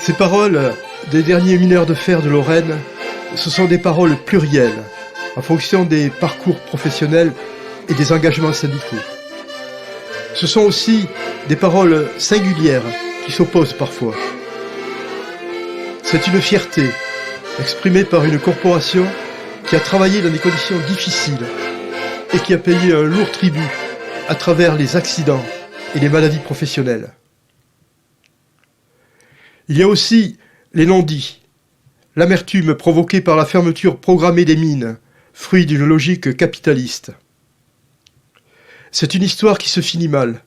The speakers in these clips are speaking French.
Ces paroles des derniers mineurs de fer de Lorraine, ce sont des paroles plurielles, en fonction des parcours professionnels et des engagements syndicaux. Ce sont aussi des paroles singulières qui s'opposent parfois. C'est une fierté exprimée par une corporation qui a travaillé dans des conditions difficiles et qui a payé un lourd tribut à travers les accidents et les maladies professionnelles. Il y a aussi les non-dits, l'amertume provoquée par la fermeture programmée des mines, fruit d'une logique capitaliste. C'est une histoire qui se finit mal.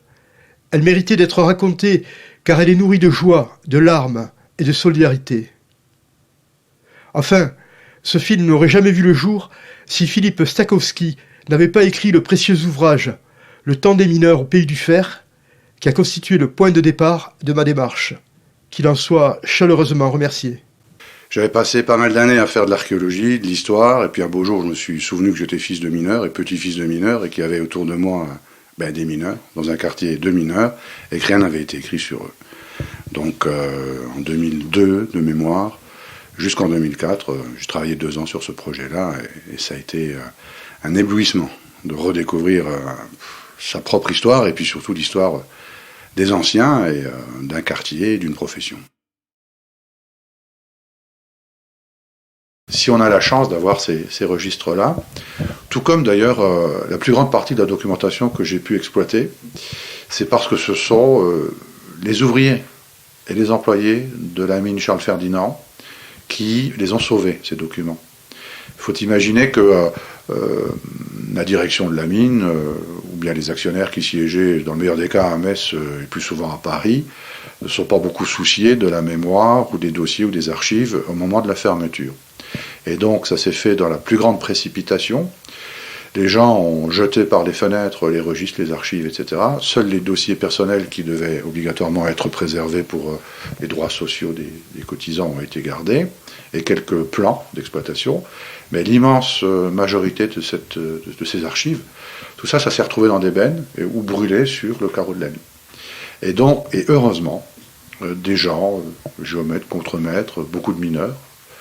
Elle méritait d'être racontée car elle est nourrie de joie, de larmes et de solidarité. Enfin, ce film n'aurait jamais vu le jour si Philippe Stachowski n'avait pas écrit le précieux ouvrage « Le temps des mineurs au pays du fer » qui a constitué le point de départ de ma démarche. Qu'il en soit chaleureusement remercié. J'avais passé pas mal d'années à faire de l'archéologie, de l'histoire, et puis un beau jour, je me suis souvenu que j'étais fils de mineur et petit-fils de mineur, et qu'il y avait autour de moi des mineurs, dans un quartier de mineurs, et que rien n'avait été écrit sur eux. Donc en 2002, de mémoire, jusqu'en 2004, j'ai travaillé 2 ans sur ce projet-là, et ça a été un éblouissement de redécouvrir sa propre histoire, et puis surtout l'histoire des anciens et d'un quartier et d'une profession. Si on a la chance d'avoir ces registres-là, tout comme d'ailleurs la plus grande partie de la documentation que j'ai pu exploiter, c'est parce que ce sont les ouvriers et les employés de la mine Charles Ferdinand qui les ont sauvés, ces documents. Il faut imaginer que la direction de la mine, ou bien les actionnaires qui siégeaient, dans le meilleur des cas, à Metz et plus souvent à Paris, ne sont pas beaucoup souciés de la mémoire ou des dossiers ou des archives au moment de la fermeture. Et donc ça s'est fait dans la plus grande précipitation. Les gens ont jeté par les fenêtres les registres, les archives, etc. Seuls les dossiers personnels qui devaient obligatoirement être préservés pour les droits sociaux des cotisants ont été gardés, et quelques plans d'exploitation. Mais l'immense majorité de ces archives, tout ça, ça s'est retrouvé dans des bennes ou brûlé sur le carreau de la mine. Et donc, et heureusement, des gens, géomètres, contremaîtres, beaucoup de mineurs,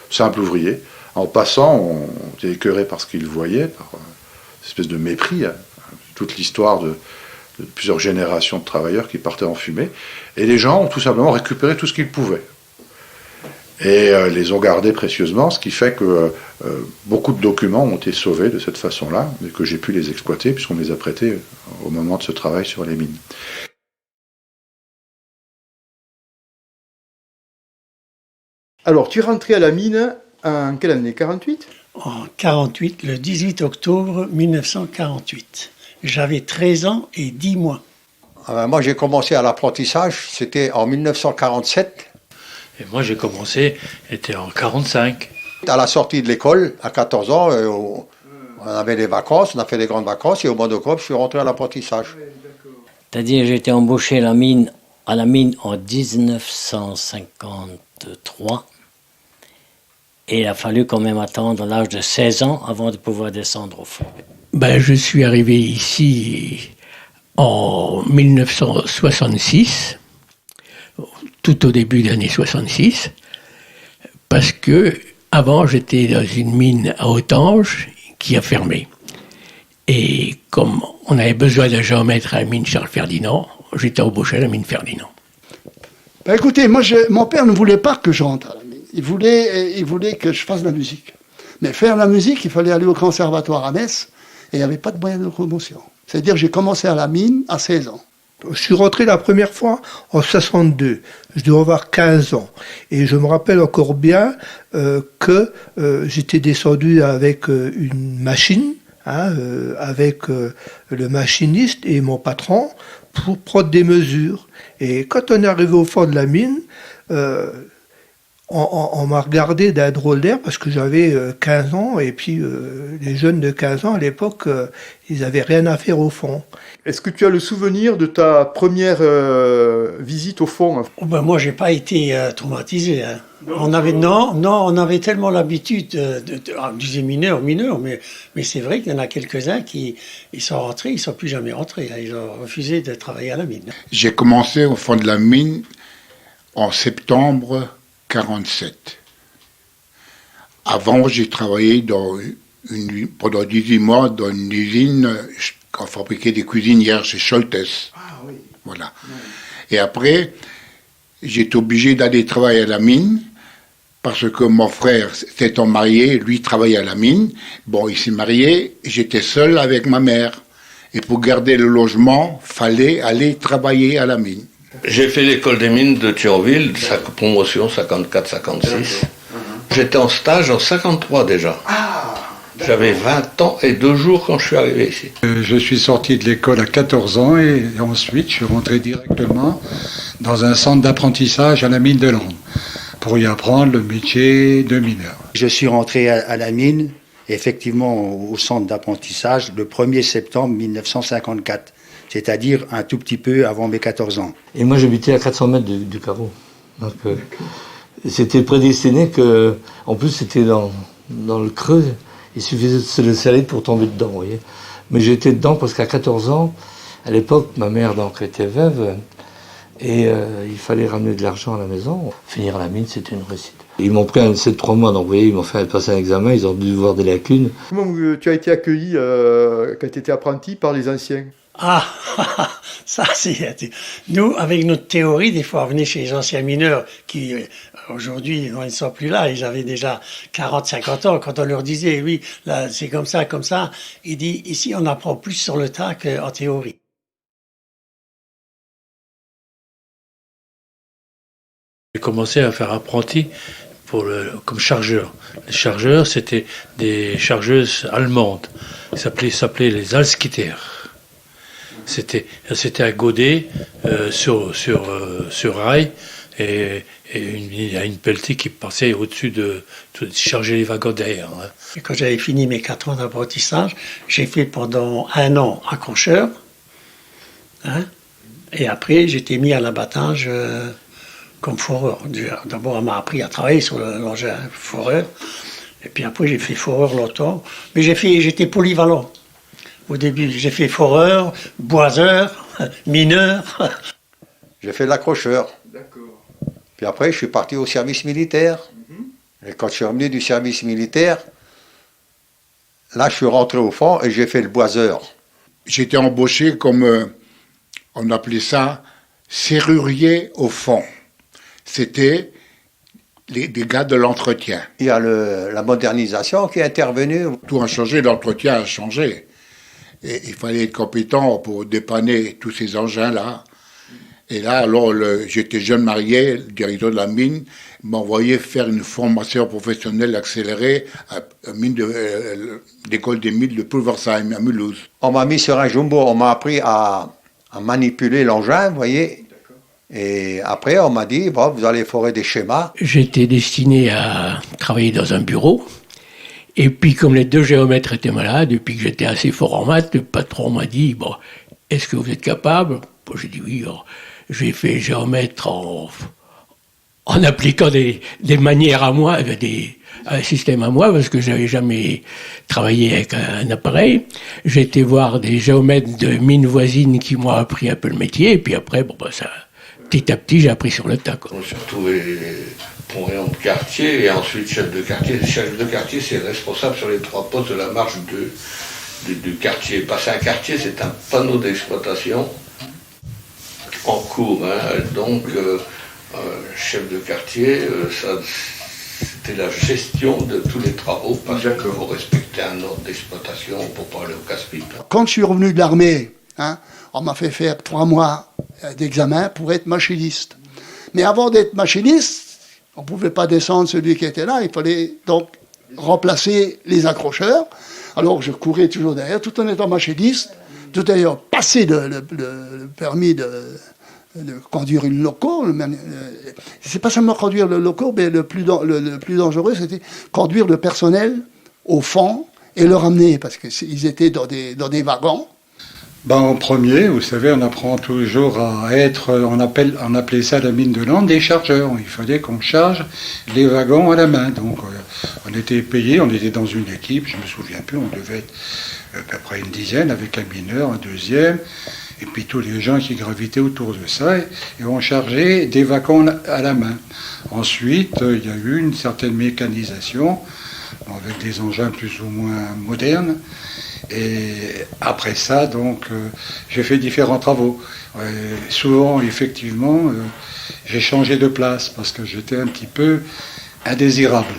simples ouvriers, en passant, ont été écœurés par ce qu'ils voyaient, par une espèce de mépris, toute l'histoire de plusieurs générations de travailleurs qui partaient en fumée, et les gens ont tout simplement récupéré tout ce qu'ils pouvaient. Et les ont gardés précieusement, ce qui fait que beaucoup de documents ont été sauvés de cette façon-là, et que j'ai pu les exploiter, puisqu'on les a prêtés au moment de ce travail sur les mines. Alors, tu es rentré à la mine en quelle année, 48 ? En 48, le 18 octobre 1948. J'avais 13 ans et 10 mois. Moi, j'ai commencé à l'apprentissage, c'était en 1947. Et moi, j'ai commencé, c'était en 45. À la sortie de l'école, à 14 ans, on avait des vacances, on a fait des grandes vacances, et au mois d'octobre, je suis rentré à l'apprentissage. C'est-à-dire, j'ai été embauché à la mine en 1953. Et il a fallu quand même attendre l'âge de 16 ans avant de pouvoir descendre au fond. Je suis arrivé ici en 1966, tout au début des années 66, parce que avant j'étais dans une mine à Autange qui a fermé. Et comme on avait besoin d'un géomètre à la mine Charles Ferdinand, j'étais embauché à la mine Ferdinand. Écoutez, mon père ne voulait pas que je rentre à la mine. Il voulait que je fasse de la musique. Mais faire la musique, il fallait aller au conservatoire à Metz, et il n'y avait pas de moyen de promotion. C'est-à-dire que j'ai commencé à la mine à 16 ans. Je suis rentré la première fois en 62. Je devais avoir 15 ans. Et je me rappelle encore bien que j'étais descendu avec une machine, avec le machiniste et mon patron, pour prendre des mesures. Et quand on est arrivé au fond de la mine, on m'a regardé d'un drôle d'air parce que j'avais 15 ans et puis les jeunes de 15 ans à l'époque, ils n'avaient rien à faire au fond. Est-ce que tu as le souvenir de ta première visite au fond ? Moi, j'ai pas été traumatisé. Hein. On avait tellement l'habitude on disait mineurs, mais c'est vrai qu'il y en a quelques-uns qui ils sont rentrés, ils sont plus jamais rentrés. Hein. Ils ont refusé de travailler à la mine. J'ai commencé au fond de la mine en septembre 47. Avant, j'ai travaillé pendant 18 mois dans une usine qui fabriquait des cuisinières chez Scholtes. Ah oui. Voilà. Et après, j'étais obligé d'aller travailler à la mine parce que mon frère s'étant marié, lui travaillait à la mine. Bon, il s'est marié, j'étais seul avec ma mère. Et pour garder le logement, fallait aller travailler à la mine. J'ai fait l'école des mines de Thionville, promotion 54-56. J'étais en stage en 53 déjà. J'avais 20 ans et 2 jours quand je suis arrivé ici. Je suis sorti de l'école à 14 ans et ensuite je suis rentré directement dans un centre d'apprentissage à la mine de Langres pour y apprendre le métier de mineur. Je suis rentré à la mine, effectivement au centre d'apprentissage, le 1er septembre 1954, c'est-à-dire un tout petit peu avant mes 14 ans. Et moi j'habitais à 400 mètres du carreau. Donc c'était prédestiné que, en plus c'était dans le creux, il suffisait de se le serrer pour tomber dedans, vous voyez. Mais j'étais dedans parce qu'à 14 ans, à l'époque, ma mère donc était veuve et il fallait ramener de l'argent à la maison. Finir à la mine, c'était une réussite. Ils m'ont pris un essai de 3 mois, donc vous voyez, ils m'ont fait passer un examen, ils ont dû voir des lacunes. Comment tu as été accueilli quand tu étais apprenti par les anciens? Ah, ça c'est... Nous, avec notre théorie, des fois, on venait chez les anciens mineurs qui, aujourd'hui, ils ne sont plus là, ils avaient déjà 40, 50 ans. Quand on leur disait, oui, là, c'est comme ça, ils disent, ici, on apprend plus sur le tas qu'en théorie. J'ai commencé à faire apprenti comme chargeur. Les chargeurs, c'était des chargeuses allemandes. Ça s'appelait les Alskitter. C'était à Godet, sur rail, et il y a une pelletée qui passait au-dessus de charger les wagons derrière. Hein. Et quand j'avais fini mes 4 ans d'apprentissage, j'ai fait pendant 1 an accrocheur. Hein, et après, j'étais mis à l'abattage comme foreur. D'abord, on m'a appris à travailler sur l'engin foreur. Et puis après, j'ai fait foreur longtemps. Mais j'étais polyvalent. Au début, j'ai fait foreur, boiseur, mineur. J'ai fait l'accrocheur. D'accord. Puis après, je suis parti au service militaire. Et quand je suis revenu du service militaire, là, je suis rentré au fond et j'ai fait le boiseur. J'étais embauché comme, on appelait ça, serrurier au fond. C'était des gars de l'entretien. Il y a la modernisation qui est intervenue. Tout a changé, l'entretien a changé. Et il fallait être compétent pour dépanner tous ces engins-là. Et là, alors, j'étais jeune marié, le directeur de la mine m'a envoyé faire une formation professionnelle accélérée à l'école des mines de Pulversheim, à Mulhouse. On m'a mis sur un jumbo, on m'a appris à manipuler l'engin, vous voyez. Et après, on m'a dit, bon, vous allez forer des schémas. J'étais destiné à travailler dans un bureau. Et puis, comme les 2 géomètres étaient malades, et puis que j'étais assez fort en maths, le patron m'a dit, bon, est-ce que vous êtes capable? Bon, j'ai dit oui. Alors, j'ai fait géomètre en appliquant des manières à moi, un système à moi, parce que j'avais jamais travaillé avec un appareil. J'ai été voir des géomètres de mines voisines qui m'ont appris un peu le métier, et puis après, bon, ben, ça, petit à petit, j'ai appris sur le tas, quoi. On s'est retrouvé pont-rayon de quartier et ensuite chef de quartier. Le chef de quartier, c'est responsable sur les 3 postes de la marche du quartier. Passer un quartier, c'est un panneau d'exploitation en cours. Hein. Donc, chef de quartier, c'était la gestion de tous les travaux parce qu'il faut respecter un ordre d'exploitation pour pas aller au casse-pipe. Quand je suis revenu de l'armée, hein, on m'a fait faire 3 mois d'examen pour être machiniste. Mais avant d'être machiniste, on ne pouvait pas descendre celui qui était là, il fallait donc remplacer les accrocheurs. Alors je courais toujours derrière, tout en étant machiniste, tout d'ailleurs passer le permis de conduire une loco. C'est pas seulement conduire le loco, mais le plus dangereux, c'était conduire le personnel au fond et le ramener, parce qu'ils étaient dans des wagons. En premier, vous savez, on apprend toujours à être, on appelait ça la mine de Langres, des chargeurs. Il fallait qu'on charge les wagons à la main. Donc on était payé, on était dans une équipe, je me souviens plus, on devait être à peu près une dizaine avec un mineur, un deuxième. et puis tous les gens qui gravitaient autour de ça, et on chargeait des wagons à la main. Ensuite, il y a eu une certaine mécanisation, avec des engins plus ou moins modernes, et après ça, donc, j'ai fait différents travaux. Souvent, effectivement, j'ai changé de place, parce que j'étais un petit peu indésirable.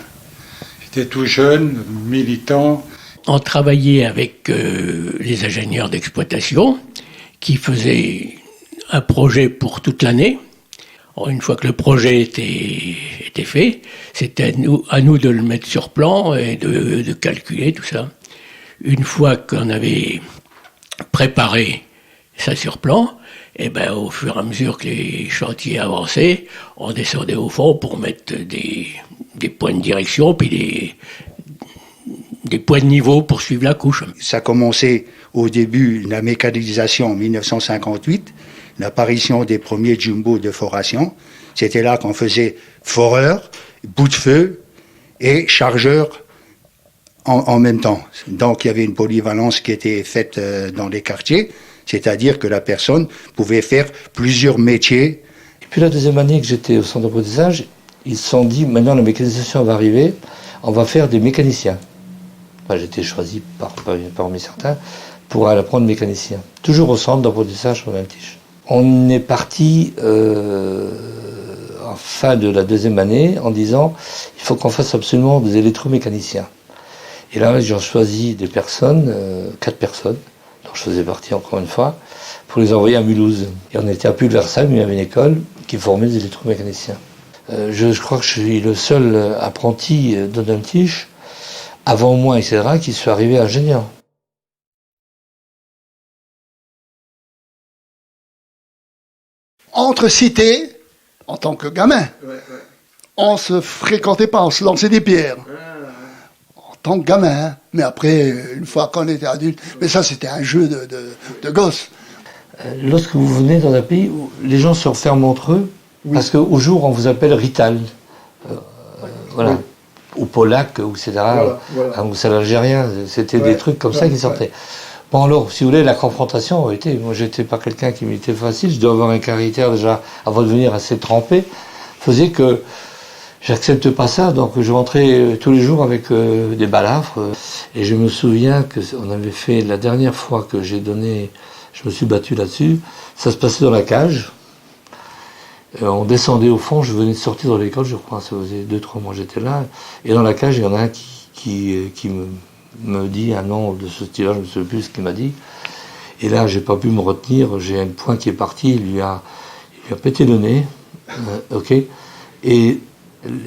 J'étais tout jeune, militant. On travaillait avec les ingénieurs d'exploitation qui faisaient un projet pour toute l'année. Une fois que le projet était fait, c'était à nous de le mettre sur plan et de calculer tout ça. Une fois qu'on avait préparé ça sur plan, et ben, au fur et à mesure que les chantiers avançaient, on descendait au fond pour mettre des points de direction puis des points de niveau pour suivre la couche. Ça a commencé au début la mécanisation en 1958, l'apparition des premiers jumbo de foration. C'était là qu'on faisait foreur, bout de feu et chargeur en même temps. Donc il y avait une polyvalence qui était faite dans les quartiers, c'est-à-dire que la personne pouvait faire plusieurs métiers. Et puis la deuxième année que j'étais au centre d'apprentissage, ils se sont dit, maintenant la mécanisation va arriver, on va faire des mécaniciens. Enfin, j'étais choisi parmi certains pour apprendre mécanicien. Toujours au centre d'apprentissage sur Valtiche. On est parti en fin de la deuxième année en disant, il faut qu'on fasse absolument des électromécaniciens. Et là, j'ai choisi des personnes, 4 personnes, dont je faisais partie encore une fois, pour les envoyer à Mulhouse. Et on était à Pulversheim, il y avait une école qui formait des électromécaniciens. Je crois que je suis le seul apprenti de Valtiche, avant moi, etc., qui soit arrivé ingénieur. Entre cités, en tant que gamin, on se fréquentait pas, on se lançait des pierres. En tant que gamin, hein. Mais après, une fois qu'on était adulte, mais ça c'était un jeu de gosse. Lorsque vous venez dans un pays où les gens se referment entre eux, parce qu'au jour on vous appelle Rital, voilà, ou Polac, ou etc., ou c'est l'Algérien, c'était des trucs comme ça qui sortaient. Bon alors, si vous voulez, la confrontation a été, moi j'étais pas quelqu'un qui m'était facile, je dois avoir un caractère déjà, avant de venir assez trempé, faisait que j'accepte pas ça, donc je rentrais tous les jours avec des balafres, et je me souviens que on avait fait, la dernière fois que j'ai donné, je me suis battu là-dessus, ça se passait dans la cage, on descendait au fond, je venais de sortir de l'école, je crois, ça faisait 2-3 mois j'étais là, et dans la cage, il y en a un qui me dit un nom de ce style-là, je ne sais plus ce qu'il m'a dit. Et là, j'ai pas pu me retenir, j'ai un point qui est parti, il lui a pété le nez, ok. Et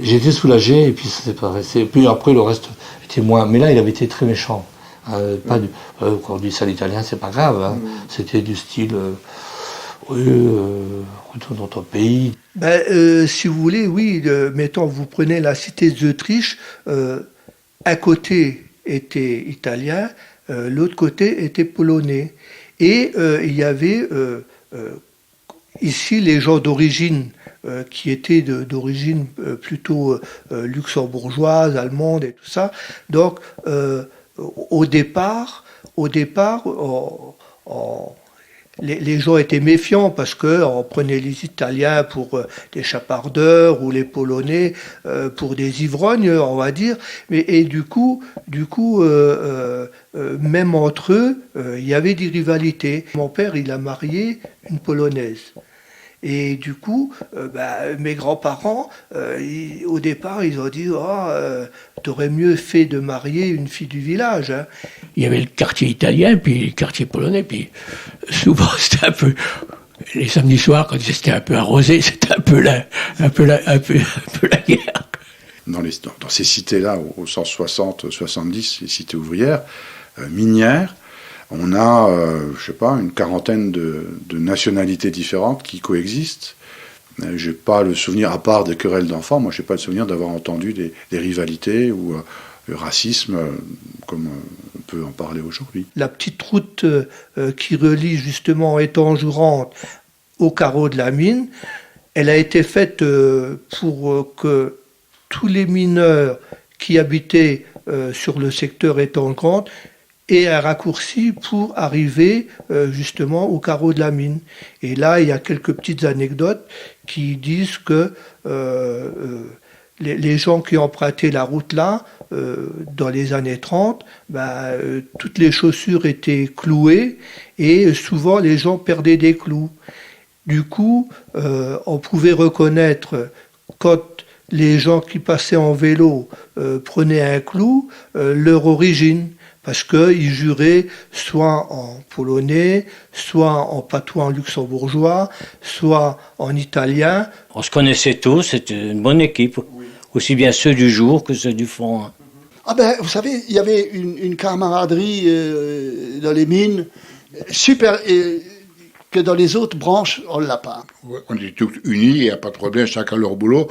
j'étais soulagé, et puis ça s'est passé. Et puis après, le reste était moins. Mais là, il avait été très méchant. Pas du. Quand on dit ça l'italien, c'est pas grave. Hein. C'était du style. Retourne dans notre pays. Si vous voulez, oui, mettons, vous prenez la cité d'Autriche, un côté était italien, l'autre côté était polonais. Et il y avait ici les gens d'origine qui étaient d'origine plutôt luxembourgeoise, allemande et tout ça. Donc, au départ, les gens étaient méfiants parce qu'on prenait les Italiens pour des chapardeurs ou les Polonais pour des ivrognes, on va dire. Et du coup, même entre eux, il y avait des rivalités. Mon père, il a marié une Polonaise. Et du coup, mes grands-parents, au départ, ils ont dit t'aurais mieux fait de marier une fille du village. Hein. Il y avait le quartier italien, puis le quartier polonais, puis souvent c'était un peu. Les samedis soirs, quand c'était un peu arrosé, c'était un peu la guerre. Dans ces cités-là, au sens 60-70, les cités ouvrières, minières, on a, je sais pas, une quarantaine de nationalités différentes qui coexistent. J'ai pas le souvenir, à part des querelles d'enfants, moi j'ai pas le souvenir d'avoir entendu des rivalités ou le racisme comme on peut en parler aujourd'hui. La petite route qui relie justement Étanges-Jourande au carreau de la mine, elle a été faite pour que tous les mineurs qui habitaient sur le secteur Étanges-Jourande et un raccourci pour arriver justement au carreau de la mine. Et là, il y a quelques petites anecdotes qui disent que les gens qui empruntaient la route là, dans les années 30, toutes les chaussures étaient clouées et souvent les gens perdaient des clous. Du coup, on pouvait reconnaître quand les gens qui passaient en vélo prenaient un clou, leur origine. Parce qu'ils juraient soit en polonais, soit en patois en luxembourgeois, soit en italien. On se connaissait tous, c'était une bonne équipe, aussi bien ceux du jour que ceux du fond. Ah ben, vous savez, il y avait une camaraderie dans les mines, super, que dans les autres branches, on ne l'a pas. On était tous unis, il n'y a pas de problème, chacun leur boulot.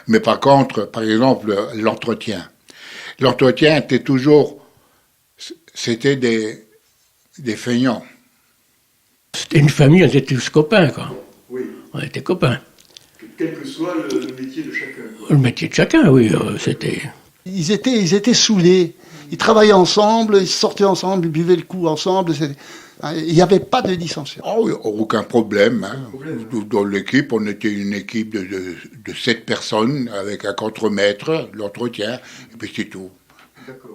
Mais par contre, par exemple, l'entretien. L'entretien était toujours... C'était des feignants. C'était une famille, on était tous copains, quoi. Oui. On était copains. Quel que soit le métier de chacun. Le métier de chacun, oui, c'était... Ils étaient soudés. Ils travaillaient ensemble, ils sortaient ensemble, ils buvaient le coup ensemble. Il n'y avait pas de dissension. Oh, oui, aucun problème. Hein. Dans l'équipe, on était une équipe de 7 personnes avec un contremaître, l'entretien, et puis c'est tout.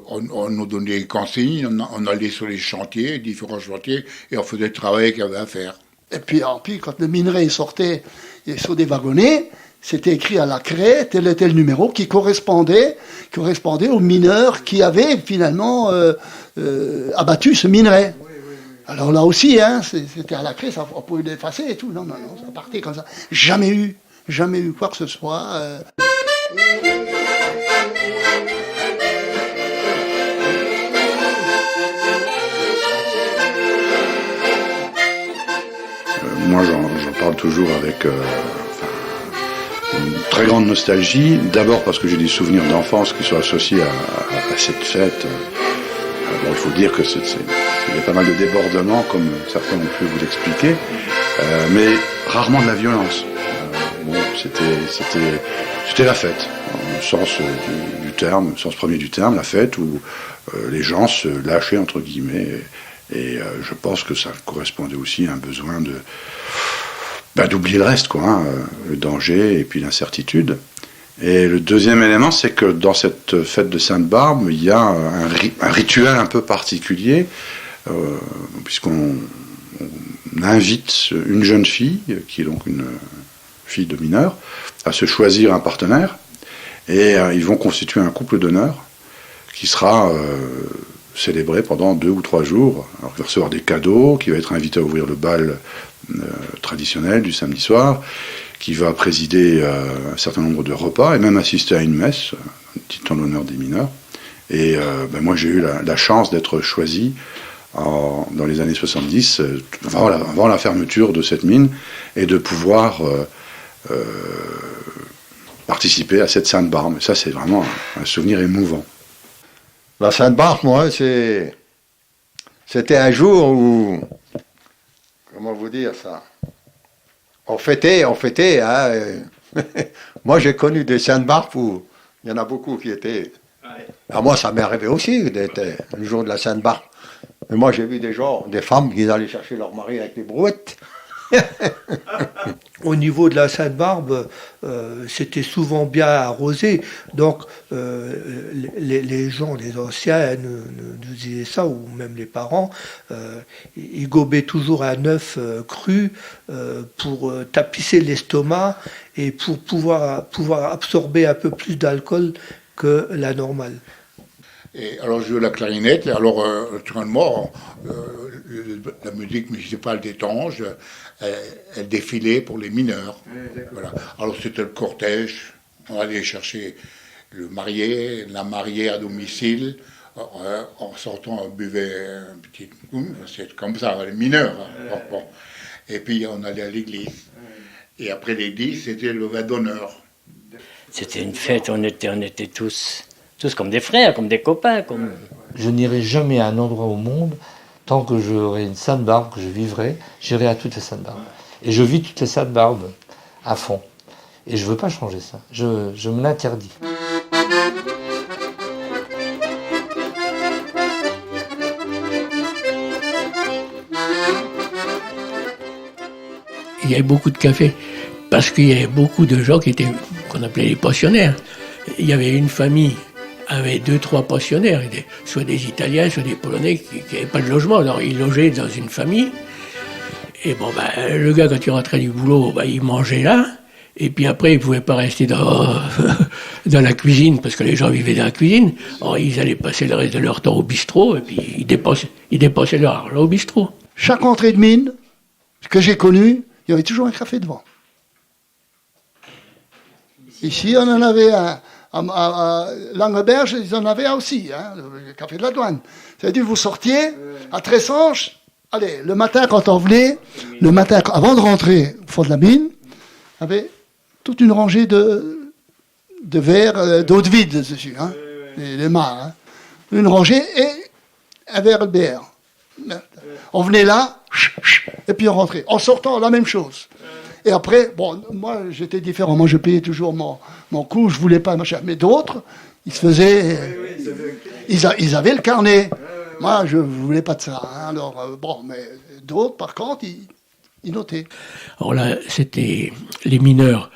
On nous donnait des consignes, on allait sur les chantiers, différents chantiers, et on faisait le travail qu'il y avait à faire. Et puis, quand le minerai sortait sur des wagonnets, c'était écrit à la craie, tel était le numéro qui correspondait au mineur qui avait finalement abattu ce minerai. Alors là aussi, hein, c'était à la craie, on pouvait l'effacer et tout. Non, ça partait comme ça. Jamais eu quoi que ce soit. Moi, j'en parle toujours avec une très grande nostalgie. D'abord parce que j'ai des souvenirs d'enfance qui sont associés à cette fête. Bon, il faut dire que il y a pas mal de débordements, comme certains ont pu vous l'expliquer, mais rarement de la violence. C'était la fête, au sens du terme, au sens premier du terme, la fête où les gens se lâchaient, entre guillemets. Et je pense que ça correspondait aussi à un besoin d'oublier le reste, quoi, le danger et puis l'incertitude. Et le deuxième élément, c'est que dans cette fête de Sainte-Barbe, il y a un rituel un peu particulier, puisqu'on invite une jeune fille, qui est donc une fille de mineur, à se choisir un partenaire, et ils vont constituer un couple d'honneur qui sera célébré pendant 2 ou 3 jours. Alors, il va recevoir des cadeaux, qui va être invité à ouvrir le bal traditionnel du samedi soir, qui va présider un certain nombre de repas et même assister à une messe, en l'honneur des mineurs. Et moi, j'ai eu la chance d'être choisi dans les années 70, avant la fermeture de cette mine, et de pouvoir participer à cette Sainte-Barbe. Ça, c'est vraiment un souvenir émouvant. La Sainte-Barbe, moi, c'était un jour où, comment vous dire ça, on fêtait, hein. Moi, j'ai connu des Sainte-Barbe où il y en a beaucoup qui étaient... Alors moi, ça m'est arrivé aussi d'être le jour de la Sainte-Barbe. Mais moi, j'ai vu des femmes qui allaient chercher leur mari avec des brouettes. Au niveau de la Sainte-Barbe, c'était souvent bien arrosé. Donc, les gens, les anciens nous disaient ça, ou même les parents, ils gobaient toujours un œuf cru pour tapisser l'estomac et pour pouvoir absorber un peu plus d'alcool que la normale. Et alors, je jouais la clarinette, et alors, naturellement, la musique municipale d'Étanges, elle défilait pour les mineurs. Voilà. Alors, c'était le cortège, on allait chercher le marié, la mariée à domicile, en sortant, on buvait un petit coup, c'est comme ça, les mineurs. Hein. Bon. Et puis, on allait à l'église. Et après l'église, c'était le vin d'honneur. C'était une fête, on était tous comme des frères, comme des copains. Je n'irai jamais à un endroit au monde, tant que j'aurai une Sainte-Barbe, que je vivrai, j'irai à toutes les Sainte-Barbes. Et je vis toutes les Sainte-Barbes à fond. Et je ne veux pas changer ça. Je me l'interdis. il y avait beaucoup de café. Parce qu'il y avait beaucoup de gens qu'on appelait les pensionnaires. Il y avait une famille avec 2-3 pensionnaires, soit des Italiens, soit des Polonais qui n'avaient pas de logement. Alors ils logeaient dans une famille. Et bon, le gars, quand il rentrait du boulot, il mangeait là. Et puis après, il ne pouvait pas rester dans la cuisine, parce que les gens vivaient dans la cuisine. Alors ils allaient passer le reste de leur temps au bistrot, et puis ils dépensaient leur argent au bistrot. Chaque entrée de mine que j'ai connue, il y avait toujours un café devant. Ici, on en avait un. À Langeberge, ils en avaient un aussi, hein, le café de la douane. C'est-à-dire, vous sortiez à Tressange, allez, le matin, quand on venait, le matin, avant de rentrer au fond de la mine, il y avait toute une rangée de verres, d'eau de vide dessus, hein, les mares. Hein. Une rangée et un verre de bière. On venait là, et puis on rentrait. En sortant, la même chose. Et après, bon, moi, j'étais différent. Moi, je payais toujours mon coût, je voulais pas machin. Mais d'autres, ils se faisaient... Ils avaient le carnet. Moi, je voulais pas de ça. Hein. Alors, bon, mais d'autres, par contre, ils notaient. Alors là, c'était les mineurs.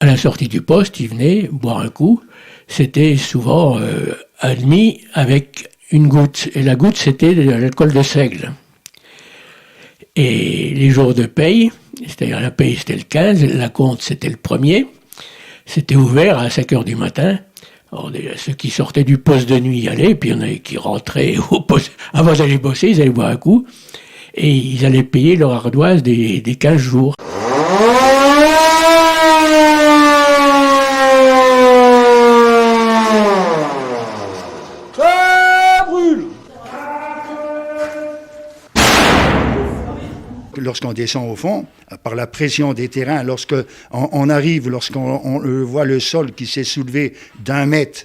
À la sortie du poste, ils venaient boire un coup. C'était souvent admis avec une goutte. Et la goutte, c'était de l'alcool de seigle. Et les jours de paye, c'est-à-dire la paye c'était le 15, la compte c'était le 1er, c'était ouvert à 5h du matin. Alors déjà, ceux qui sortaient du poste de nuit y allaient, puis il y en avait qui rentraient au poste. Avant d'aller bosser, ils allaient boire un coup, et ils allaient payer leur ardoise des 15 jours. Lorsqu'on descend au fond, par la pression des terrains, lorsqu'on arrive, lorsqu'on voit le sol qui s'est soulevé d'1 mètre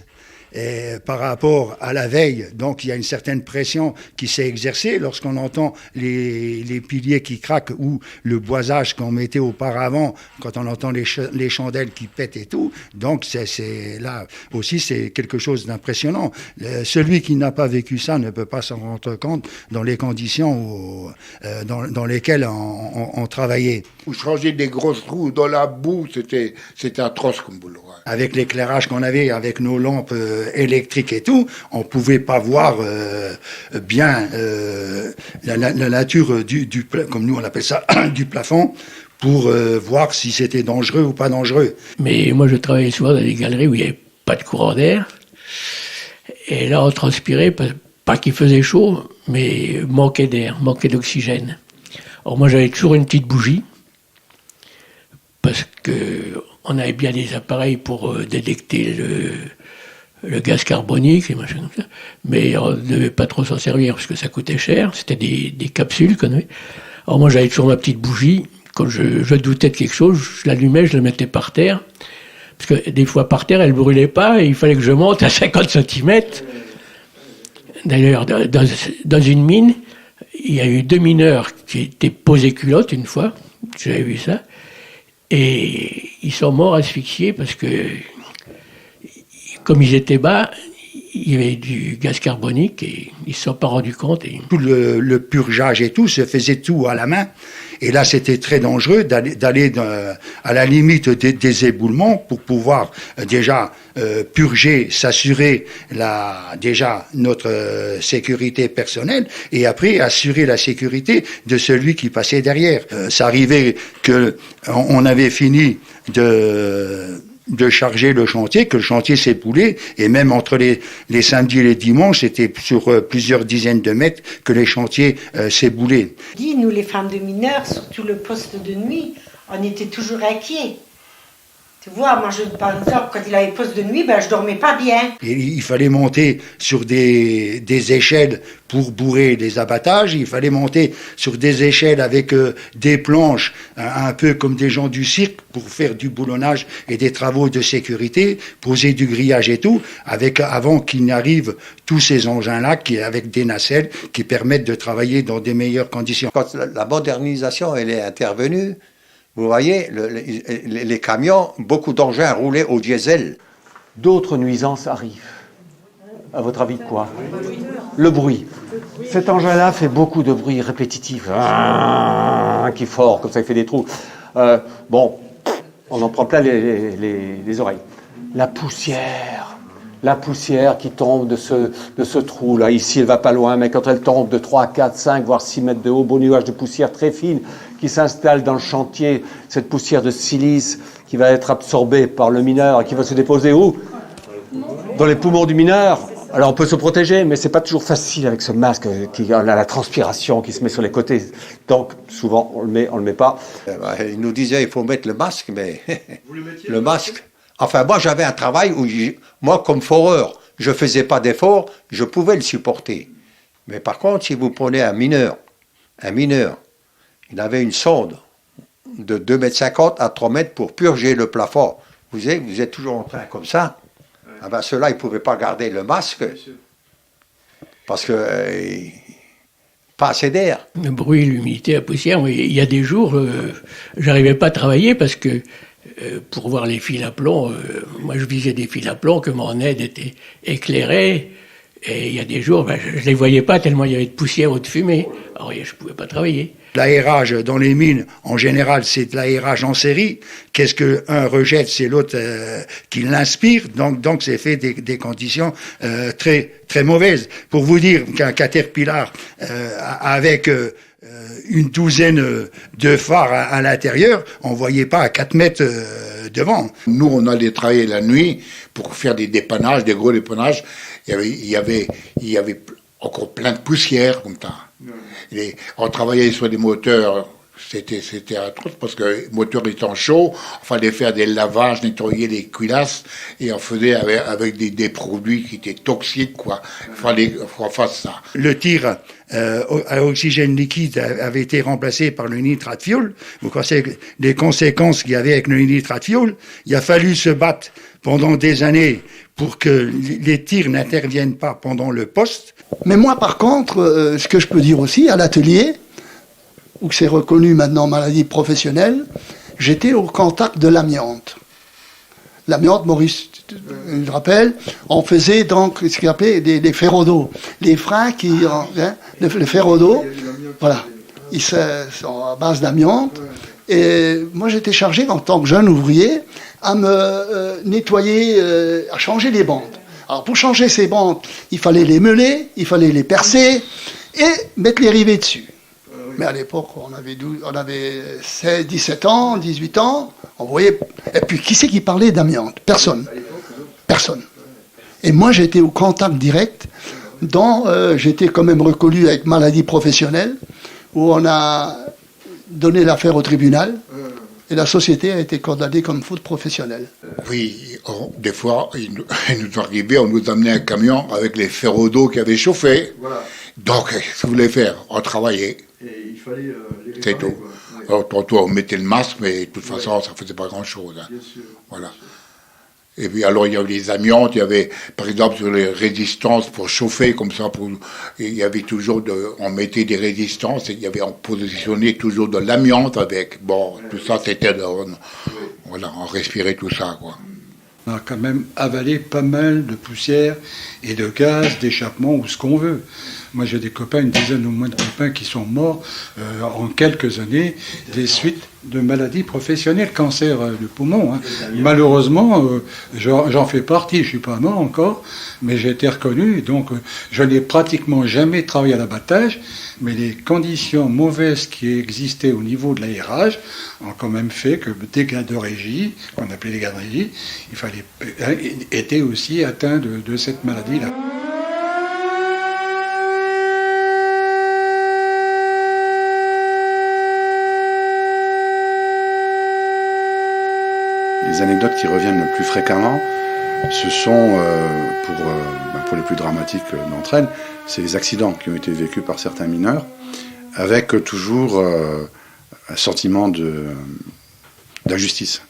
par rapport à la veille, donc il y a une certaine pression qui s'est exercée. Lorsqu'on entend les piliers qui craquent ou le boisage qu'on mettait auparavant, quand on entend les chandelles qui pètent et tout, donc c'est là aussi c'est quelque chose d'impressionnant. Celui qui n'a pas vécu ça ne peut pas s'en rendre compte dans les conditions dans lesquelles on travaillait. Vous changez des grosses trous dans la boue, c'était atroce comme boulot. Hein. Avec l'éclairage qu'on avait, avec nos lampes électriques et tout, on pouvait pas voir bien la nature du comme nous on appelle ça, du plafond, pour voir si c'était dangereux ou pas dangereux. Mais moi je travaillais souvent dans des galeries où il n'y avait pas de courant d'air. Et là on transpirait, pas qu'il faisait chaud, mais manquait d'air, manquait d'oxygène. Alors moi j'avais toujours une petite bougie, parce qu'on avait bien des appareils pour détecter le gaz carbonique et machin comme ça, mais on ne devait pas trop s'en servir parce que ça coûtait cher, c'était des capsules qu'on avait. Alors moi j'avais toujours ma petite bougie, quand je doutais de quelque chose, je l'allumais, je la mettais par terre, parce que des fois par terre elle ne brûlait pas et il fallait que je monte à 50 cm. D'ailleurs, dans une mine, il y a eu 2 mineurs qui étaient posés culottes une fois, j'avais vu ça, et ils sont morts asphyxiés parce que, comme ils étaient bas, il y avait du gaz carbonique et ils ne se sont pas rendus compte. Tout le purgeage et tout se faisait tout à la main. Et là, c'était très dangereux d'aller à la limite des éboulements pour pouvoir déjà purger, s'assurer déjà notre sécurité personnelle et après assurer la sécurité de celui qui passait derrière. Ça arrivait que on avait fini de charger le chantier, que le chantier s'éboulait, et même entre les samedis et les dimanches, c'était sur plusieurs dizaines de mètres que les chantiers s'éboulaient. Nous, les femmes de mineurs, surtout le poste de nuit, on était toujours inquiets. Tu vois, moi, par exemple, quand il avait poste de nuit, je dormais pas bien. Et il fallait monter sur des échelles pour bourrer les abattages. Il fallait monter sur des échelles avec des planches, un peu comme des gens du cirque, pour faire du boulonnage et des travaux de sécurité, poser du grillage et tout, avant qu'il n'arrive tous ces engins-là, avec des nacelles, qui permettent de travailler dans des meilleures conditions. Quand la modernisation elle est intervenue, vous voyez, les camions, beaucoup d'engins roulaient au diesel. D'autres nuisances arrivent. À votre avis, quoi? Le bruit. Cet engin-là fait beaucoup de bruit répétitif, qui qui fort, comme ça il fait des trous. Bon, on en prend plein les oreilles. La poussière qui tombe de ce trou-là. Ici, elle va pas loin, mais quand elle tombe de 3, 4, 5, voire 6 mètres de haut, beau nuage de poussière très fine qui s'installe dans le chantier, cette poussière de silice qui va être absorbée par le mineur et qui va se déposer où? Dans les poumons du mineur. Alors on peut se protéger, mais c'est pas toujours facile avec ce masque qui a la transpiration qui se met sur les côtés. Donc souvent on le met pas. Il nous disait il faut mettre le masque, mais le masque. Enfin moi j'avais un travail où moi comme foreur, je faisais pas d'efforts, je pouvais le supporter. Mais par contre si vous prenez un mineur, il avait une sonde de 2,50 m à 3 mètres pour purger le plafond. Vous êtes toujours en train comme ça. Ah ben ceux-là, ils ne pouvaient pas garder le masque parce que pas assez d'air. Le bruit, l'humidité, la poussière, il y a des jours, j'arrivais pas à travailler parce que pour voir les fils à plomb, moi je visais des fils à plomb que mon aide était éclairée et il y a des jours, je les voyais pas tellement il y avait de poussière ou de fumée. Alors je pouvais pas travailler. L'aérage dans les mines, en général, c'est de l'aérage en série. Qu'est-ce qu'un rejette, c'est l'autre qui l'inspire. Donc c'est fait des conditions très très mauvaises. Pour vous dire qu'un Caterpillar avec une douzaine de phares à l'intérieur, on voyait pas à 4 mètres devant. Nous, on allait travailler la nuit pour faire des dépannages, des gros dépannages. Il y avait encore plein de poussière comme ça. On travaillait sur des moteurs, c'était atroce parce que le moteur étant chaud, il fallait faire des lavages, nettoyer les culasses et on faisait avec des produits qui étaient toxiques, quoi. Il fallait qu'on fasse ça. Le tir à oxygène liquide avait été remplacé par le nitrate de fioul. Vous connaissez les conséquences qu'il y avait avec le nitrate de fioul. Il a fallu se battre pendant des années pour que les tirs n'interviennent pas pendant le poste. Mais moi, par contre, ce que je peux dire aussi, à l'atelier, où c'est reconnu maintenant maladie professionnelle, j'étais au contact de l'amiante. L'amiante, Maurice, je rappelle, on faisait donc ce qu'on appelait des ferros d'eau. Les freins les ferros d'eau, voilà, ils sont à base d'amiante. Et moi, j'étais chargé, en tant que jeune ouvrier, à me nettoyer, à changer les bandes. Alors, pour changer ces bandes, il fallait les meuler, il fallait les percer et mettre les rivets dessus. Mais à l'époque, on avait 16, 17 ans, 18 ans, on voyait... Et puis, qui c'est qui parlait d'amiante? Personne. Personne. Et moi, j'étais au contact direct, dont j'étais quand même reconnu avec maladie professionnelle, où on a donné l'affaire au tribunal, et la société a été condamnée comme faute professionnelle. Oui, des fois, il nous arrivait, on nous amenait un camion avec les ferros d'eau qui avaient chauffé. Voilà. Donc, qu'est-ce que vous voulez faire? On travaillait. Et il fallait les réparer. C'est tout. Ouais. Alors, tantôt, on mettait le masque, mais de toute façon, ça ne faisait pas grand-chose. Hein. Bien sûr. Voilà. Et puis, alors, il y avait les amiantes, il y avait, par exemple, sur les résistances pour chauffer, comme ça, il y avait toujours, on mettait des résistances, et on positionnait toujours de l'amiante avec. Bon, tout ça, c'était, voilà, on respirait tout ça, quoi. On a quand même avalé pas mal de poussière et de gaz, d'échappement ou ce qu'on veut. Moi, j'ai des copains, une dizaine ou moins de copains qui sont morts en quelques années des suites de maladies professionnelles, cancer du poumon. Hein. Malheureusement, j'en fais partie. Je ne suis pas mort encore, mais j'ai été reconnu. Donc, je n'ai pratiquement jamais travaillé à l'abattage, mais les conditions mauvaises qui existaient au niveau de l'aérage ont quand même fait que des gars de régie, qu'on appelait les gars de régie, étaient aussi atteints de cette maladie-là. Les anecdotes qui reviennent le plus fréquemment, ce sont, pour les plus dramatiques d'entre elles, c'est les accidents qui ont été vécus par certains mineurs, avec toujours un sentiment d'injustice.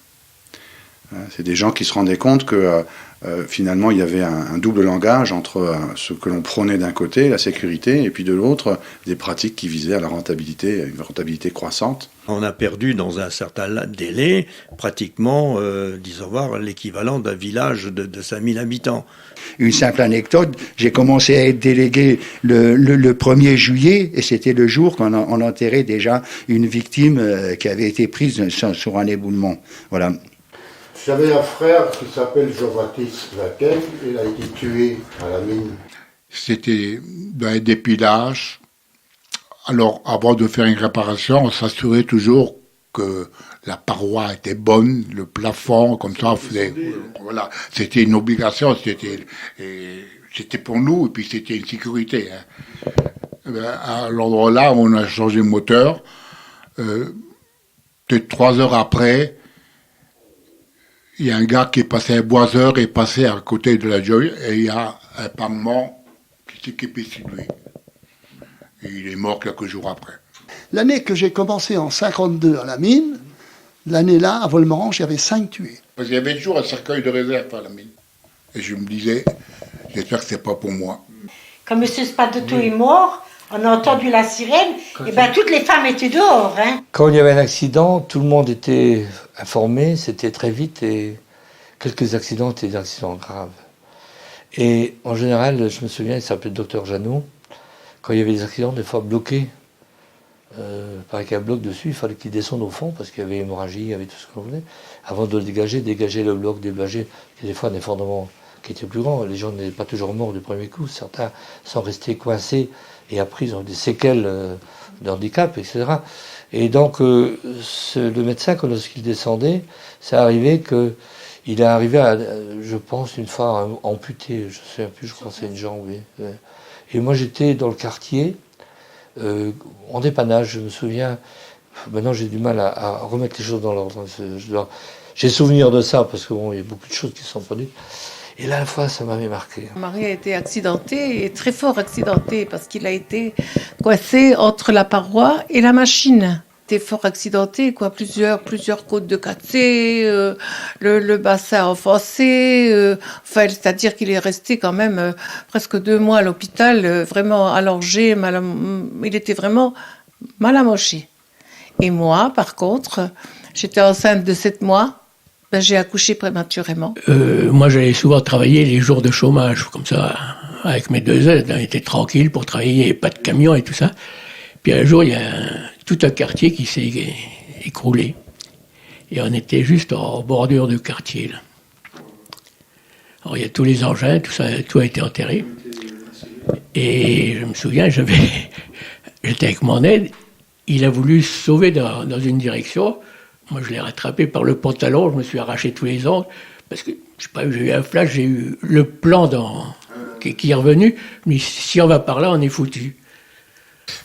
C'est des gens qui se rendaient compte que finalement il y avait un double langage entre ce que l'on prônait d'un côté, la sécurité, et puis de l'autre, des pratiques qui visaient à la rentabilité, une rentabilité croissante. On a perdu dans un certain délai pratiquement, disons voir, l'équivalent d'un village de 5000 habitants. Une simple anecdote, j'ai commencé à être délégué le 1er juillet et c'était le jour qu'on on enterrait déjà une victime qui avait été prise sur un éboulement. Voilà. J'avais un frère qui s'appelle Jean-Baptiste Laquelle, il a été tué à la mine. C'était un dépilage. Alors, avant de faire une réparation, on s'assurait toujours que la paroi était bonne, le plafond, comme ça, on faisait, voilà. C'était une obligation, c'était pour nous, et puis c'était une sécurité. À l'endroit là, on a changé de moteur. Peut-être 3 heures après, il y a un gars qui est passé, un boiseur, est passé à côté de la joie, et il y a un parement qui s'est épaissi de lui. Et il est mort quelques jours après. L'année que j'ai commencé en 52 à la mine, l'année-là, à Volmerange, il y avait 5 tués. Parce qu'il y avait toujours un cercueil de réserve à la mine. Et je me disais, j'espère que c'est pas pour moi. Quand M. Spadotto est mort, on a entendu la sirène, et ben toutes les femmes étaient dehors. Hein. Quand il y avait un accident, tout le monde était informé, c'était très vite, et quelques accidents étaient des accidents graves. Et en général, je me souviens, il s'appelait le docteur Janot, quand il y avait des accidents, des fois bloqués, par un bloc dessus, il fallait qu'il descende au fond parce qu'il y avait hémorragie, il y avait tout ce qu'on voulait. Avant de le dégager le bloc, déblager, et des fois un effondrement qui était plus grand. Les gens n'étaient pas toujours morts du premier coup, certains sont restés coincés et après ils ont des séquelles de handicap, etc. Et donc le médecin, lorsqu'il descendait, c'est arrivé qu'il est arrivé à, je pense, une fois amputé, je ne sais plus, je crois que c'est une jambe. Oui. Et moi j'étais dans le quartier, en dépannage, je me souviens. Maintenant j'ai du mal à remettre les choses dans l'ordre. J'ai souvenir de ça parce que bon, il y a beaucoup de choses qui sont produites. Et là, la fois, ça m'avait marqué. Mon mari a été accidenté, et très fort accidenté, parce qu'il a été coincé entre la paroi et la machine. Il était fort accidenté, quoi, plusieurs côtes de cassées, le bassin enfoncé, enfin, c'est-à-dire qu'il est resté quand même presque 2 mois à l'hôpital, vraiment allongé, il était vraiment mal amoché. Et moi, par contre, j'étais enceinte de 7 mois, ben, j'ai accouché prématurément. Moi, j'allais souvent travailler les jours de chômage, comme ça, avec mes 2 aides. On était tranquille pour travailler, il n'y avait pas de camion et tout ça. Puis un jour, il y a tout un quartier qui s'est écroulé. Et on était juste en bordure de quartier, là. Alors, il y a tous les engins, tout ça, tout a été enterré. Et je me souviens, j'étais avec mon aide, il a voulu se sauver dans une direction. Moi, je l'ai rattrapé par le pantalon, je me suis arraché tous les ongles, parce que, je sais pas, j'ai eu un flash, j'ai eu le plan qui est revenu, mais si on va par là, on est foutu.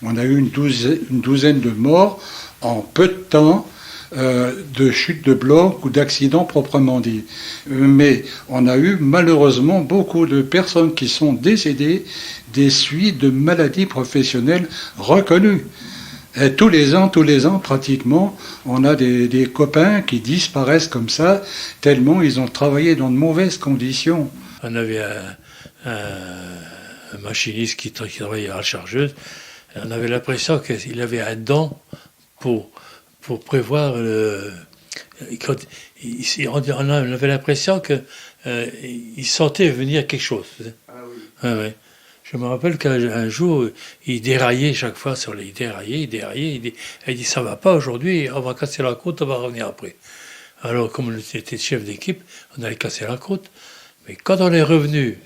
On a eu une douzaine de morts en peu de temps, de chute de bloc ou d'accidents proprement dit. Mais on a eu malheureusement beaucoup de personnes qui sont décédées des suites de maladies professionnelles reconnues. Et tous les ans, pratiquement, on a des copains qui disparaissent comme ça, tellement ils ont travaillé dans de mauvaises conditions. On avait un machiniste qui travaillait à la chargeuse. On avait l'impression qu'il avait un don pour prévoir on avait l'impression qu'il sentait venir quelque chose. Ah oui. Ouais. Je me rappelle qu'un jour, il déraillait chaque fois sur les... Il déraillait. Il dit, ça va pas aujourd'hui, on va casser la croûte, on va revenir après. Alors, comme on était chef d'équipe, on allait casser la croûte. Mais quand on est revenu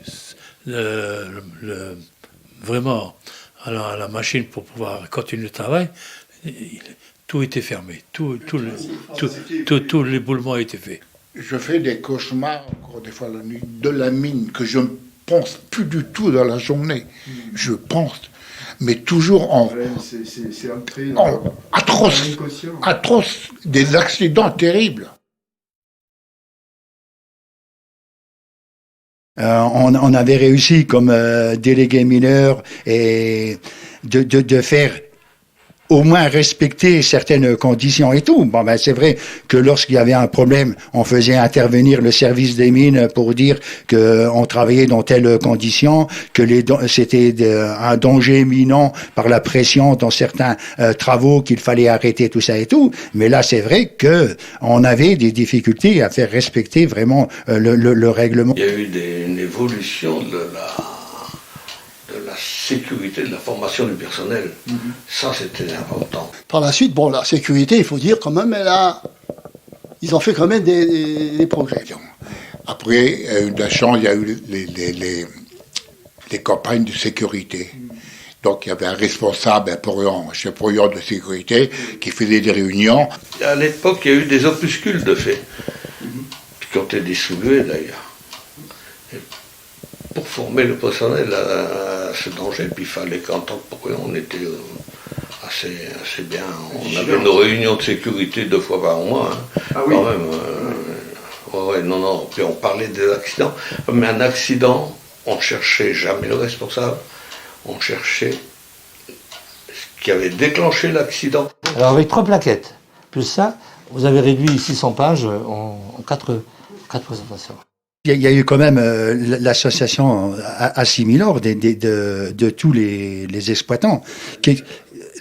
vraiment à la machine pour pouvoir continuer le travail, tout était fermé. Tous les boulements étaient faits. Je fais des cauchemars, encore des fois la nuit, de la mine, que je ne pense plus du tout dans la journée. Je pense, mais toujours en atroce, des accidents terribles. On avait réussi comme délégué mineur et de faire au moins respecter certaines conditions et tout. Bon, ben, c'est vrai que lorsqu'il y avait un problème, on faisait intervenir le service des mines pour dire que on travaillait dans telles conditions, que c'était un danger imminent par la pression dans certains travaux qu'il fallait arrêter tout ça et tout. Mais là, c'est vrai que on avait des difficultés à faire respecter vraiment le règlement. Il y a eu une évolution de la sécurité, de la formation du personnel. Ça, c'était important. Par la suite, bon, la sécurité, il faut dire quand même, ils ont fait quand même des progrès. Après, la chance, il y a eu les campagnes de sécurité. Donc, il y avait un responsable, un chef de sécurité, qui faisait des réunions. À l'époque, il y a eu des opuscules de fait, qui ont été distribués d'ailleurs. Pour former le personnel à ce danger, puis il fallait qu'en tant que pourrion, on était assez bien. On avait nos réunions de sécurité 2 fois par mois, quand même. Non, puis on parlait des accidents. Mais un accident, on ne cherchait jamais le responsable, on cherchait ce qui avait déclenché l'accident. Alors avec 3 plaquettes, plus ça, vous avez réduit 600 pages en 4 présentations. Il y a eu quand même l'association Assimilor de tous les exploitants.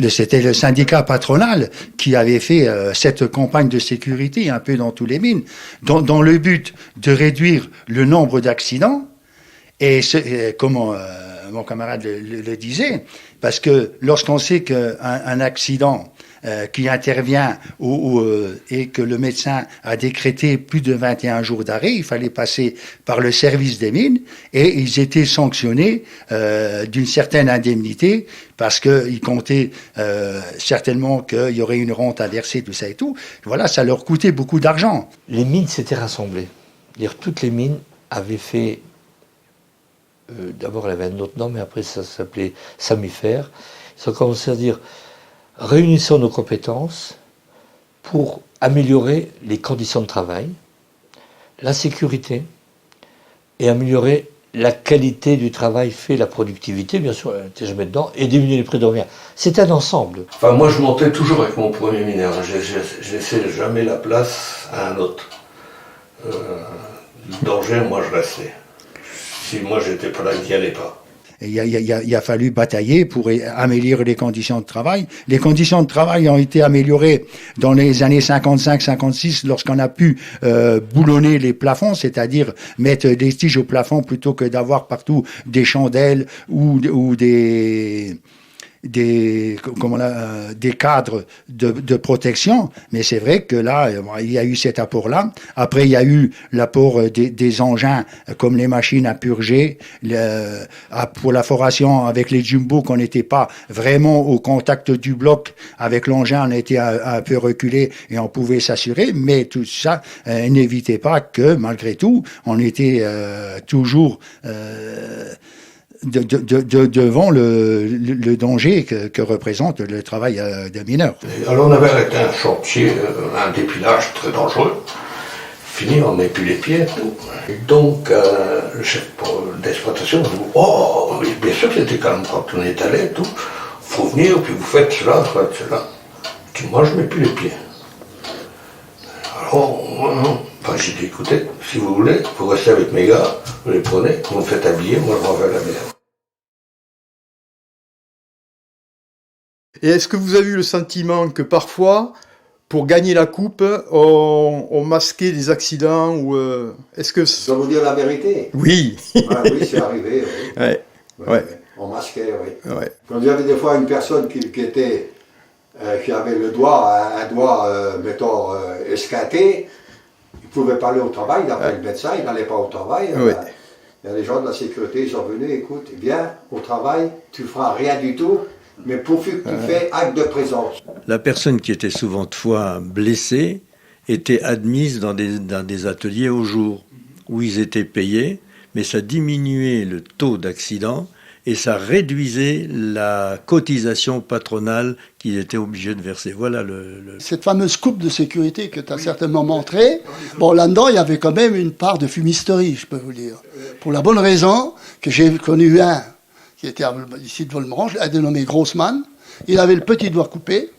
C'était le syndicat patronal qui avait fait cette campagne de sécurité un peu dans tous les mines, dans le but de réduire le nombre d'accidents. Et comment mon camarade le disait, parce que lorsqu'on sait qu'un accident qui intervient et que le médecin a décrété plus de 21 jours d'arrêt, il fallait passer par le service des mines et ils étaient sanctionnés d'une certaine indemnité parce qu'ils comptaient certainement qu'il y aurait une rente à verser, tout ça et tout. Voilà, ça leur coûtait beaucoup d'argent. Les mines s'étaient rassemblées. C'est-à-dire, toutes les mines avaient fait... D'abord, elle avait un autre nom, mais après, ça s'appelait Samifer. Ils ont commencé à dire... Réunissons nos compétences pour améliorer les conditions de travail, la sécurité et améliorer la qualité du travail fait, la productivité, bien sûr, je mets dedans, et diminuer les prix de revient. C'est un ensemble. Enfin, moi, je montais toujours avec mon premier mineur. Je laissais jamais la place à un autre. Le danger, moi, je restais. Si moi, j'étais pas là, il n'y allait pas. Il a fallu batailler pour améliorer les conditions de travail. Les conditions de travail ont été améliorées dans les années 55-56 lorsqu'on a pu boulonner les plafonds, c'est-à-dire mettre des tiges au plafond plutôt que d'avoir partout des chandelles ou des cadres de protection, mais c'est vrai que là, il y a eu cet apport-là. Après, il y a eu l'apport des engins, comme les machines à purger, pour la foration avec les jumbo, qu'on n'était pas vraiment au contact du bloc avec l'engin, on était un peu reculé et on pouvait s'assurer, mais tout ça n'évitait pas que, malgré tout, on était toujours... devant le danger que représente le travail de mineurs. Alors on avait arrêté un chantier, un dépilage très dangereux. Fini, on met plus les pieds. Tout. Et donc le chef d'exploitation dit « Oh, oui, bien sûr c'était calme quand on est allé, tout. Faut venir, puis vous faites cela, faites cela. » Je dis « Moi je mets plus les pieds. » Alors, j'ai dit, écoutez, si vous voulez, vous restez avec mes gars, vous les prenez, vous me faites habiller, moi je m'en vais à la maison. Et est-ce que vous avez eu le sentiment que parfois, pour gagner la coupe, on masquait des accidents ou est-ce que... Je dois vous dire la vérité. Oui. Oui, c'est arrivé. Oui. Ouais. On masquait, oui. Ouais. Quand il y avait des fois une personne qui était... qui avait un doigt, mettons, esquinté, il ne pouvait pas aller au travail, d'après le médecin, il n'allait pas au travail. Ouais. Il y a des gens de la sécurité, ils sont venus, écoute, viens au travail, tu ne feras rien du tout, mais pourvu que tu fais acte de présence. La personne qui était souvent de fois blessée était admise dans des ateliers au jour, où ils étaient payés, mais ça diminuait le taux d'accident et ça réduisait la cotisation patronale qu'ils étaient obligés de verser. Voilà Cette fameuse coupe de sécurité que tu as certainement montrée, bon, là-dedans, il y avait quand même une part de fumisterie, je peux vous dire. Pour la bonne raison que j'ai connu un qui était ici de Volmerange, un dénommé Grossman, il avait le petit doigt coupé,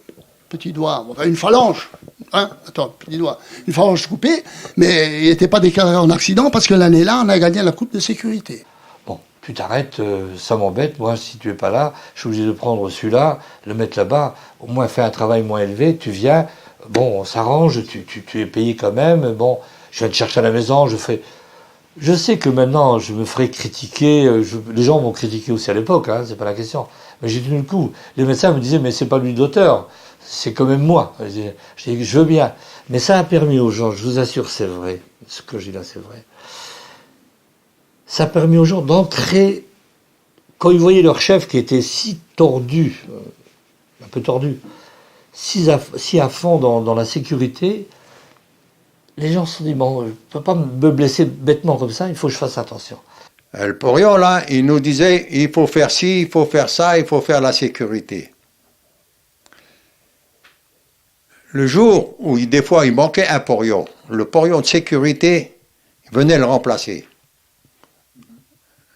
enfin une phalange, une phalange coupée, mais il n'était pas déclaré en accident parce que l'année-là, on a gagné la Coupe de sécurité. Bon, tu t'arrêtes, ça m'embête, moi, si tu es pas là, je suis obligé de prendre celui-là, le mettre là-bas, au moins faire un travail moins élevé, tu viens, bon, on s'arrange, tu es payé quand même, bon, je viens te chercher à la maison, je sais que maintenant, je me ferai critiquer, les gens m'ont critiqué aussi à l'époque, hein, c'est pas la question. Mais j'ai tenu le coup. Les médecins me disaient, mais c'est pas lui l'auteur, c'est quand même moi. Je dis, je veux bien. Mais ça a permis aux gens, je vous assure, c'est vrai, ce que j'ai là, c'est vrai. Ça a permis aux gens d'entrer, quand ils voyaient leur chef qui était si tordu, un peu tordu, si à fond dans la sécurité, les gens se sont dit, bon, je ne peux pas me blesser bêtement comme ça, il faut que je fasse attention. Le porion, là, il nous disait, il faut faire ci, il faut faire ça, il faut faire la sécurité. Le jour où, des fois, il manquait un porion, le porion de sécurité venait le remplacer.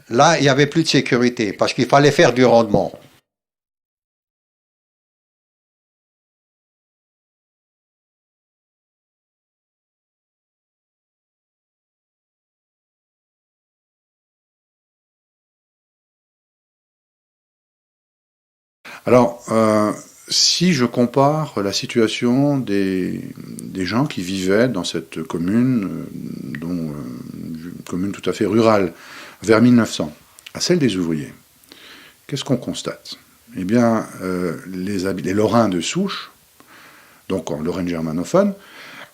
Là, il n'y avait plus de sécurité, parce qu'il fallait faire du rendement. Alors, si je compare la situation des gens qui vivaient dans cette commune, une commune tout à fait rurale, vers 1900, à celle des ouvriers, qu'est-ce qu'on constate? Eh bien, les Lorrains de souche, donc en Lorraine germanophone,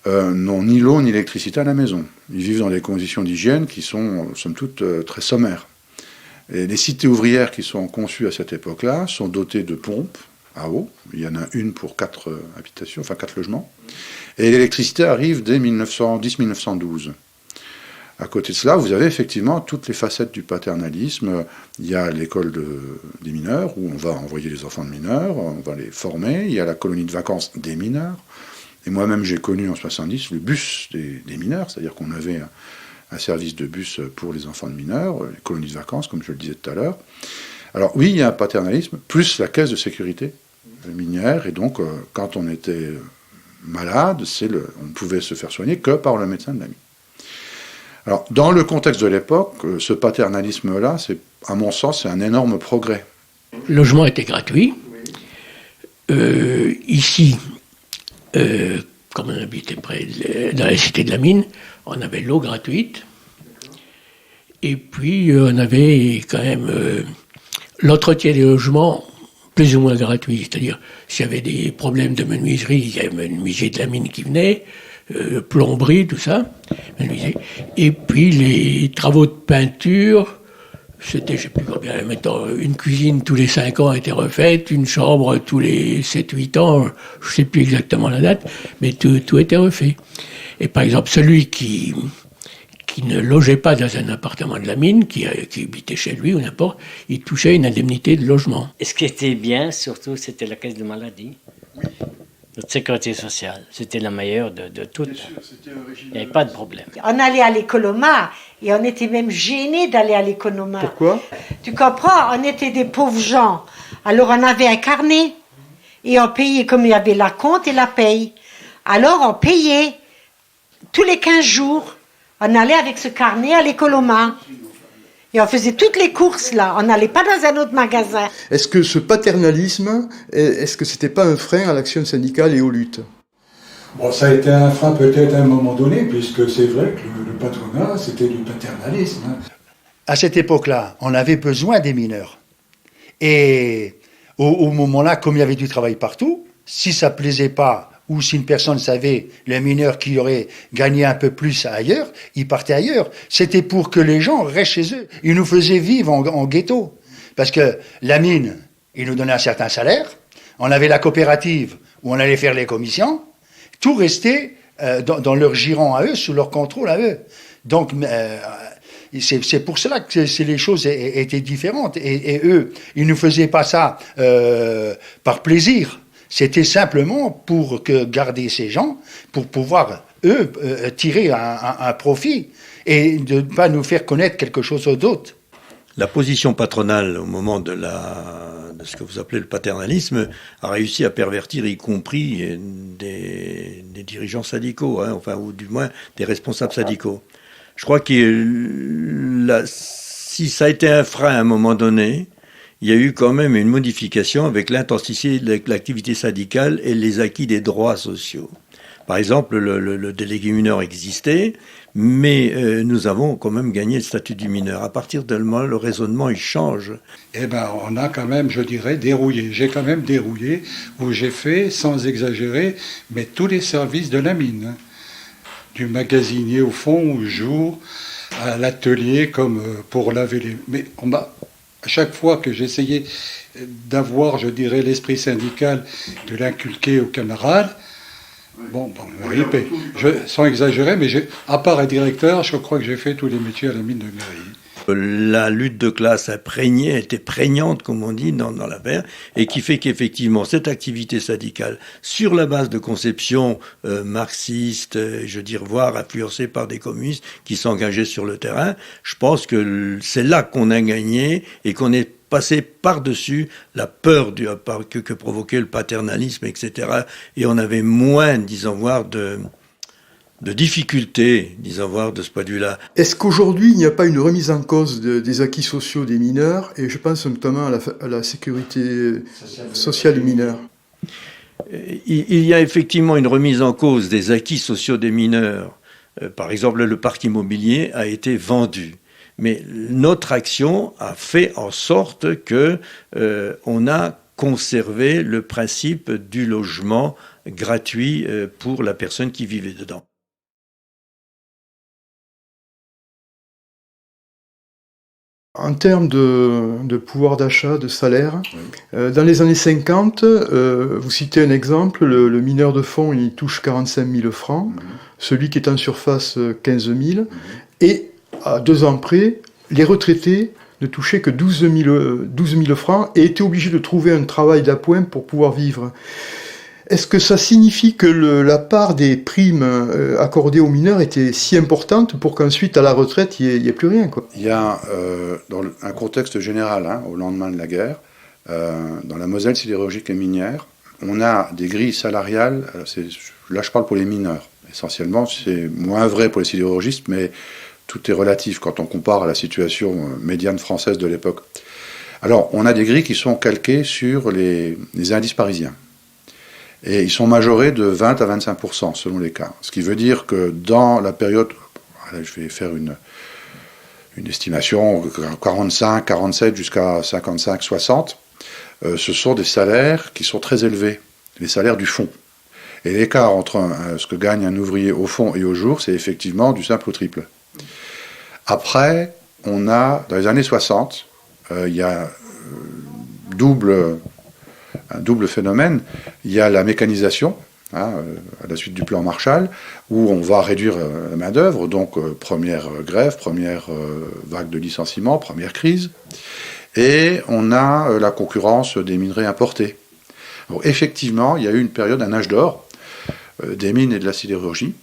n'ont ni l'eau ni l'électricité à la maison. Ils vivent dans des conditions d'hygiène qui sont, somme toute, très sommaires. Et les cités ouvrières qui sont conçues à cette époque-là sont dotées de pompes à eau. Il y en a une pour 4 habitations, enfin 4 logements. Et l'électricité arrive dès 1910-1912. À côté de cela, vous avez effectivement toutes les facettes du paternalisme. Il y a l'école des mineurs, où on va envoyer les enfants de mineurs, on va les former. Il y a la colonie de vacances des mineurs. Et moi-même, j'ai connu en 70 le bus des mineurs, c'est-à-dire qu'on avait un service de bus pour les enfants de mineurs, les colonies de vacances, comme je le disais tout à l'heure. Alors oui, il y a un paternalisme, plus la caisse de sécurité minière, et donc quand on était malade, on ne pouvait se faire soigner que par le médecin de la mine. Alors, dans le contexte de l'époque, ce paternalisme-là, à mon sens, c'est un énorme progrès. Le logement était gratuit. Ici, comme on habitait près dans la cité de la mine, on avait l'eau gratuite. Et puis, on avait quand même l'entretien des logements plus ou moins gratuit. C'est-à-dire, s'il y avait des problèmes de menuiserie, il y avait un menuisier de la mine qui venait, plomberie, tout ça. Et puis, les travaux de peinture, c'était, je ne sais plus combien, mettons, une cuisine tous les 5 ans a été refaite, une chambre tous les 7-8 ans, je ne sais plus exactement la date, mais tout était refait. Et par exemple, celui qui ne logeait pas dans un appartement de la mine, qui habitait chez lui ou n'importe, il touchait une indemnité de logement. Et ce qui était bien, surtout, c'était la caisse de maladie. Oui. Notre sécurité sociale, c'était la meilleure de toutes. Il n'y avait pas de problème. On allait à l'écoloma et on était même gênés d'aller à l'écoloma. Pourquoi? Tu comprends? On était des pauvres gens. Alors on avait un carnet et on payait comme il y avait la compte et la paye. Alors on payait tous les 15 jours. On allait avec ce carnet à l'écoloma. Et on faisait toutes les courses là, on n'allait pas dans un autre magasin. Est-ce que ce paternalisme, est-ce que c'était pas un frein à l'action syndicale et aux luttes? Bon, ça a été un frein peut-être à un moment donné, puisque c'est vrai que le patronat, c'était du paternalisme. À cette époque-là, on avait besoin des mineurs. Et au moment-là, comme il y avait du travail partout, si ça plaisait pas, ou si une personne savait, le mineur qui aurait gagné un peu plus ailleurs, il partait ailleurs. C'était pour que les gens restent chez eux. Ils nous faisaient vivre en ghetto. Parce que la mine, ils nous donnaient un certain salaire. On avait la coopérative où on allait faire les commissions. Tout restait dans leur giron à eux, sous leur contrôle à eux. Donc, c'est pour cela que les choses étaient différentes. Et eux, ils ne faisaient pas ça par plaisir. C'était simplement pour garder ces gens, pour pouvoir, eux, tirer un profit et de ne pas nous faire connaître quelque chose d'autre. La position patronale au moment de ce que vous appelez le paternalisme a réussi à pervertir y compris des dirigeants syndicaux, hein, enfin, ou du moins des responsables syndicaux. Je crois que si ça a été un frein à un moment donné, il y a eu quand même une modification avec l'intensité de l'activité syndicale et les acquis des droits sociaux. Par exemple, le délégué mineur existait, mais nous avons quand même gagné le statut du mineur. À partir de là, le raisonnement, il change. Eh bien, on a quand même, je dirais, dérouillé. J'ai quand même dérouillé, où j'ai fait, sans exagérer, mais tous les services de la mine. Hein. Du magasinier au fond, au jour, à l'atelier, comme pour laver les... Mais à chaque fois que j'essayais d'avoir, je dirais, l'esprit syndical, de l'inculquer aux camarades, sans exagérer, mais à part être directeur, je crois que j'ai fait tous les métiers à la mine de Mairie. La lutte de classe était prégnante, comme on dit, dans l'affaire, et qui fait qu'effectivement, cette activité syndicale, sur la base de conceptions marxistes, je veux dire, voire influencées par des communistes qui s'engageaient sur le terrain, je pense que c'est là qu'on a gagné et qu'on est passé par-dessus la peur que provoquait le paternalisme, etc. Et on avait moins, disons voir, de difficultés, disons voir, de ce point de vue-là. Est-ce qu'aujourd'hui, il n'y a pas une remise en cause des acquis sociaux des mineurs, et je pense notamment à la sécurité sociale des mineurs? Il y a effectivement une remise en cause des acquis sociaux des mineurs. Par exemple, le parc immobilier a été vendu. Mais notre action a fait en sorte que on a conservé le principe du logement gratuit pour la personne qui vivait dedans. En termes de pouvoir d'achat, de salaire, dans les années 50, vous citez un exemple, le mineur de fond, il touche 45 000 francs, celui qui est en surface, 15 000, et à 2 ans près, les retraités ne touchaient que 12 000 francs et étaient obligés de trouver un travail d'appoint pour pouvoir vivre. Est-ce que ça signifie que la part des primes accordées aux mineurs était si importante pour qu'ensuite, à la retraite, il n'y ait plus rien, quoi? Il y a, dans un contexte général, hein, au lendemain de la guerre, dans la Moselle sidérurgique et minière, on a des grilles salariales, là je parle pour les mineurs, essentiellement, c'est moins vrai pour les sidérurgistes, mais tout est relatif quand on compare à la situation médiane française de l'époque. Alors, on a des grilles qui sont calquées sur les indices parisiens. Et ils sont majorés de 20 à 25% selon les cas. Ce qui veut dire que dans la période, je vais faire une estimation, 45, 47 jusqu'à 55, 60, ce sont des salaires qui sont très élevés, les salaires du fond. Et l'écart entre ce que gagne un ouvrier au fond et au jour, c'est effectivement du simple au triple. Après, on a, dans les années 60, il y a un double phénomène. Il y a la mécanisation, hein, à la suite du plan Marshall, où on va réduire la main-d'œuvre, donc première grève, première vague de licenciements, première crise. Et on a la concurrence des minerais importés. Alors, effectivement, il y a eu une période, un âge d'or, des mines et de la sidérurgie.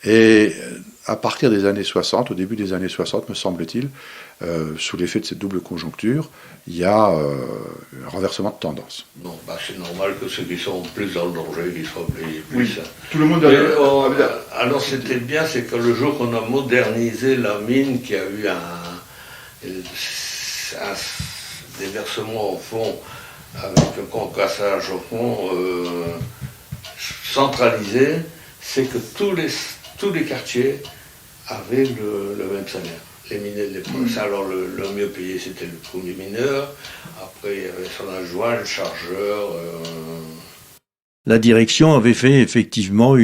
Et à partir des années 60, au début des années 60, me semble-t-il, sous l'effet de cette double conjoncture, il y a un renversement de tendance. Non, c'est normal que ceux qui sont plus dans le danger, qu'ils soient payés plus. Oui, tout le monde a... Alors c'était bien, c'est que le jour qu'on a modernisé la mine, qui a eu des versements au fond, avec un concassage au fond centralisé, c'est que tous les quartiers avaient le même salaire. Alors le mieux payé c'était le premier mineur, après il y avait son adjoint, le chargeur. La direction avait fait effectivement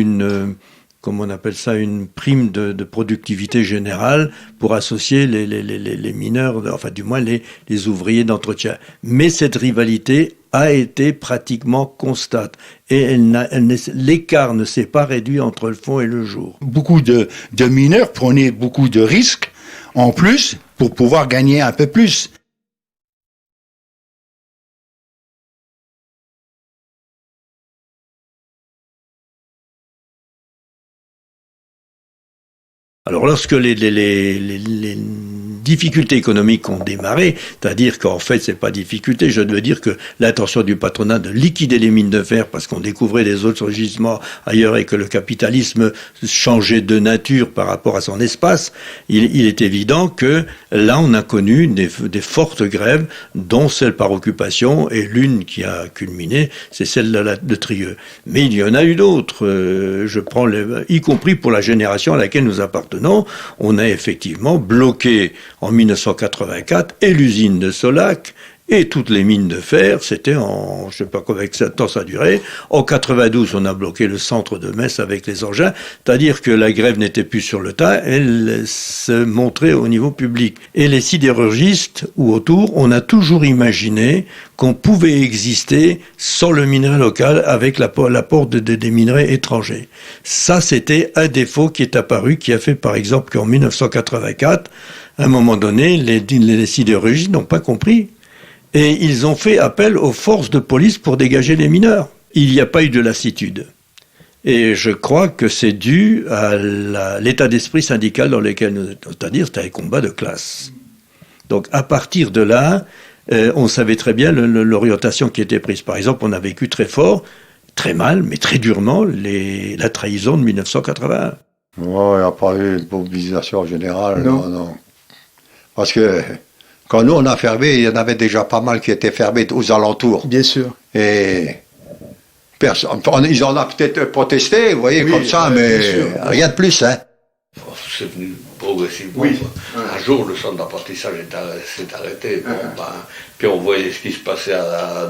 comme on appelle ça, une prime de productivité générale pour associer les mineurs, enfin du moins les ouvriers d'entretien. Mais cette rivalité a été pratiquement constante et l'écart ne s'est pas réduit entre le fond et le jour. Beaucoup de mineurs prenaient beaucoup de risques en plus pour pouvoir gagner un peu plus. Alors lorsque les difficultés économiques ont démarré, c'est-à-dire qu'en fait, c'est pas difficulté, je veux dire que l'intention du patronat de liquider les mines de fer parce qu'on découvrait des autres gisements ailleurs et que le capitalisme changeait de nature par rapport à son espace, il est évident que là, on a connu des fortes grèves, dont celle par occupation, et l'une qui a culminé, c'est celle de Trieux. Mais il y en a eu d'autres, je prends y compris pour la génération à laquelle nous appartenons, on a effectivement bloqué en 1984 et l'usine de Solac et toutes les mines de fer, c'était en, je sais pas combien de temps ça a duré. En 92, on a bloqué le centre de Metz avec les engins, c'est-à-dire que la grève n'était plus sur le tas, elle se montrait au niveau public. Et les sidérurgistes ou autour, on a toujours imaginé qu'on pouvait exister sans le minerai local avec l'apport des minerais étrangers. Ça, c'était un défaut qui est apparu, qui a fait par exemple qu'en 1984, à un moment donné, les sidérurgistes n'ont pas compris. Et ils ont fait appel aux forces de police pour dégager les mineurs. Il n'y a pas eu de lassitude. Et je crois que c'est dû à l'état d'esprit syndical dans lequel nous étions, c'est-à-dire c'était un combat de classe. Donc à partir de là, on savait très bien l'orientation qui était prise. Par exemple, on a vécu très fort, très mal, mais très durement, la trahison de 1981. Ouais, il n'y a pas eu de mobilisation générale, non. Parce que quand nous on a fermé, il y en avait déjà pas mal qui étaient fermés aux alentours. Bien sûr. Et ils en ont peut-être protesté, vous voyez, comme ça, mais rien de plus, hein. C'est venu progressivement. Oui. Un jour, le centre d'apprentissage s'est arrêté. Bon, puis on voyait ce qui se passait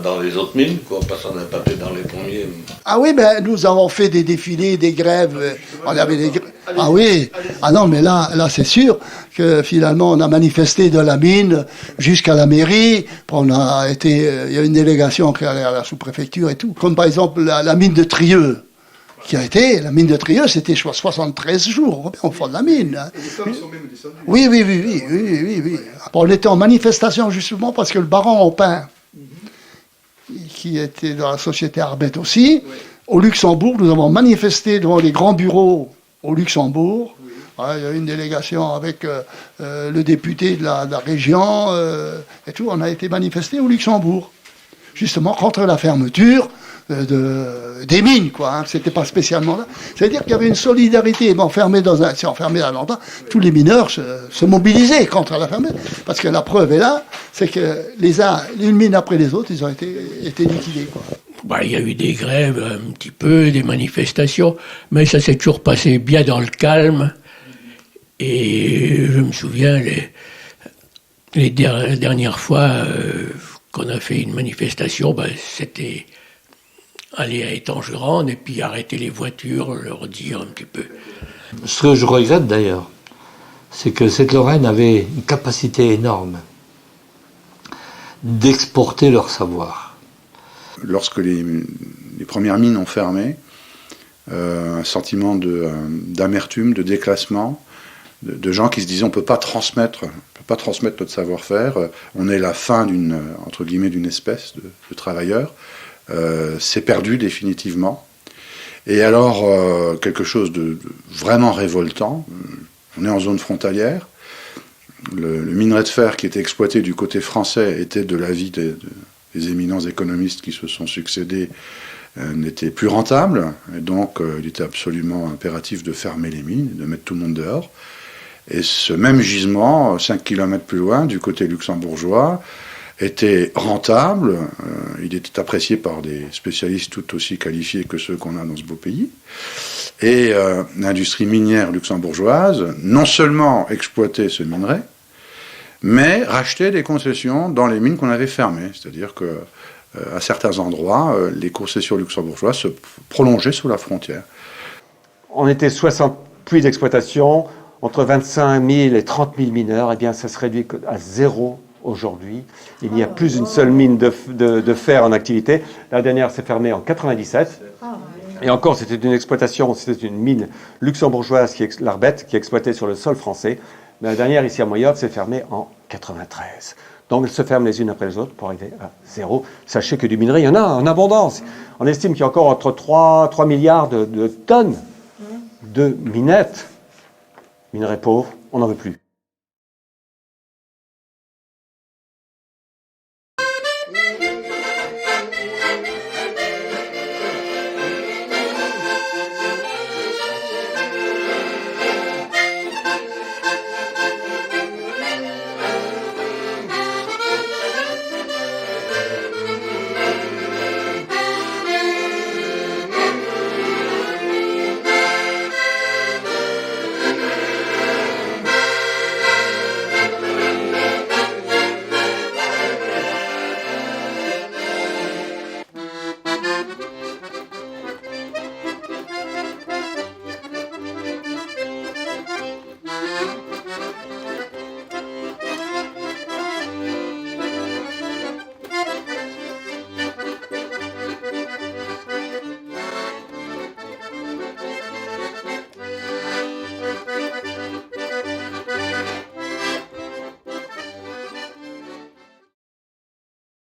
dans les autres mines, quoi, parce qu'on n'a pas été dans les premiers. Ah oui, ben nous avons fait des défilés, des grèves. On avait des grèves. Ah oui. Ah non, mais là c'est sûr que finalement on a manifesté de la mine jusqu'à la mairie. Il y a une délégation qui allait à la sous-préfecture et tout. Comme par exemple la mine de Trieux. La mine de Trieux, c'était 73 jours au fond de la mine. Hein. Et les femmes sont même descendues. Oui. On était en manifestation justement parce que le baron Aupin, qui était dans la société Arbet aussi, au Luxembourg, nous avons manifesté devant les grands bureaux au Luxembourg. Il y a eu une délégation avec le député de la région et tout. On a été manifesté au Luxembourg, justement contre la fermeture des mines, quoi. Hein. C'était pas spécialement là. C'est-à-dire qu'il y avait une solidarité. C'est enfermé à longtemps. Tous les mineurs se mobilisaient contre la fermeture. Parce que la preuve est là, c'est que l'une mine après les autres, ils ont été liquidés, quoi. Il y a eu des grèves, un petit peu, des manifestations, mais ça s'est toujours passé bien dans le calme. Et je me souviens, les dernières fois qu'on a fait une manifestation, c'était aller à Étangerande et puis arrêter les voitures, leur dire un petit peu. Ce que je regrette d'ailleurs, c'est que cette Lorraine avait une capacité énorme d'exporter leur savoir. Lorsque les premières mines ont fermé, un sentiment d'amertume, de déclassement, de gens qui se disaient on ne peut pas transmettre notre savoir-faire, on est la fin entre guillemets d'une espèce de travailleurs. C'est perdu définitivement. Et alors, quelque chose de vraiment révoltant, on est en zone frontalière, le minerai de fer qui était exploité du côté français était, de l'avis des éminents économistes qui se sont succédés, n'était plus rentable, et donc il était absolument impératif de fermer les mines, de mettre tout le monde dehors. Et ce même gisement, 5 km plus loin, du côté luxembourgeois, était rentable, il était apprécié par des spécialistes tout aussi qualifiés que ceux qu'on a dans ce beau pays, et l'industrie minière luxembourgeoise non seulement exploitait ce minerai, mais rachetait des concessions dans les mines qu'on avait fermées, c'est-à-dire que à certains endroits, les concessions luxembourgeoises se prolongeaient sous la frontière. On était 60 puits d'exploitation, entre 25 000 et 30 000 mineurs, eh bien ça se réduit à zéro. Aujourd'hui, il n'y a plus une seule mine de fer en activité. La dernière s'est fermée en 97. Et encore, c'était une exploitation, c'était une mine luxembourgeoise, l'Arbet, qui exploitait sur le sol français. Mais la dernière, ici à Moyotte, s'est fermée en 93. Donc elles se ferment les unes après les autres pour arriver à zéro. Sachez que du minerai, il y en a en abondance. On estime qu'il y a encore entre 3 milliards de tonnes de minettes. Minerais pauvres, on n'en veut plus.